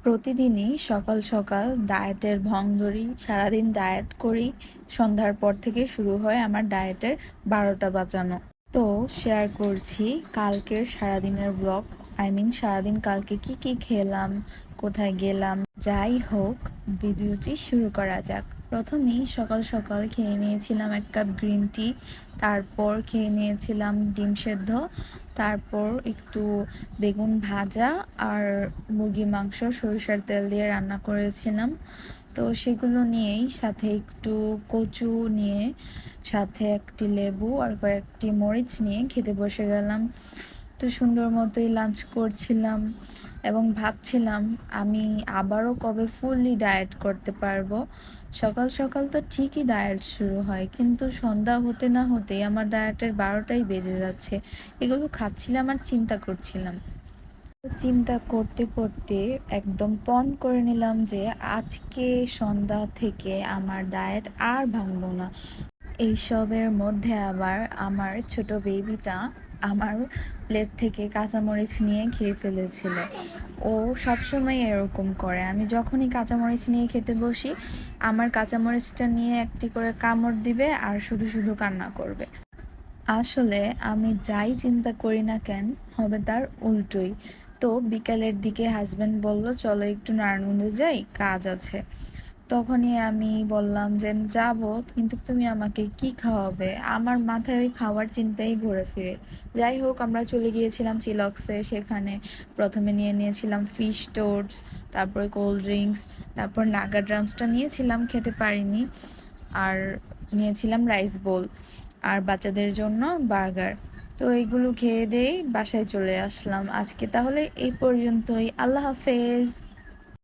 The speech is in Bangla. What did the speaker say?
প্রতিদিনই সকাল সকাল ডায়েটের ভং ধরি, সারাদিন ডায়েট করি। সন্ধ্যার পর থেকে শুরু হয় আমার ডায়েটের 12টা বাজানো। তো শেয়ার করছি কালকের সারাদিনের ব্লগ। সারাদিন কালকে কি কি খেলাম, কোথায় গেলাম। যাই হোক, ভিডিওটি শুরু করা যাক। প্রথমেই সকাল সকাল খেয়ে নিয়েছিলাম 1 কাপ গ্রিন টি, তারপর খেয়ে নিয়েছিলাম ডিম সেদ্ধ, তারপর একটু বেগুন ভাজা আর মুরগির মাংস সরিষার তেল দিয়ে রান্না করেছিলাম। তো সেগুলো নিয়েই সাথে একটু কচু নিয়ে, সাথে একটি লেবু আর কয়েকটি মরিচ নিয়ে খেতে বসে গেলাম। তো সুন্দর মতোই লাঞ্চ করছিলাম এবং ভাবছিলাম আমি আবারও কবে ফুললি ডায়েট করতে পারবো। সকাল সকাল তো ঠিকই ডায়েট শুরু হয়, কিন্তু সন্ধ্যা হতে না হতেই আমার ডায়েটের 12টাই বেজে যাচ্ছে। এগুলো খাচ্ছিলাম আর চিন্তা করছিলাম। চিন্তা করতে করতে একদম পণ করে নিলাম যে আজকে সন্ধ্যা থেকে আমার ডায়েট আর ভাঙবো না। এইসবের মধ্যে আবার আমার ছোট বেবিটা আমার প্লেট থেকে কাঁচামরিচ নিয়ে খেয়ে ফেলেছিল। ও সবসময় এরকম করে, আমি যখনই কাঁচামরিচ নিয়ে খেতে বসি আমার কাঁচামরিচটা নিয়ে একটি করে কামড় দিবে আর শুধু শুধু কান্না করবে। আসলে আমি যাই চিন্তা করি না কেন, হবে তার উল্টোই। তো বিকালের দিকে হাজব্যান্ড বলল চলো একটু নারায়ণগঞ্জে যাই, কাজ আছে। তখনই আমি বললাম যে যাব, কিন্তু তুমি আমাকে কি খাওয়াবে? আমার মাথায় ওই খাওয়ার চিন্তাই ঘুরে ফিরে। যাই হোক, আমরা চলে গিয়েছিলাম চিলক্সে। সেখানে প্রথমে নিয়েছিলাম ফিশ টোস্ট, তারপরে কোল্ড ড্রিঙ্কস, তারপর নাগা ড্রামসটা নিয়েছিলাম, খেতে পারিনি। আর নিয়েছিলাম রাইস বোল, আর বাচ্চাদের জন্য বার্গার। তো এইগুলো খেয়ে দিয়েই বাসায় চলে আসলাম। আজকে তাহলে এই পর্যন্তই। আল্লাহ হাফেজ।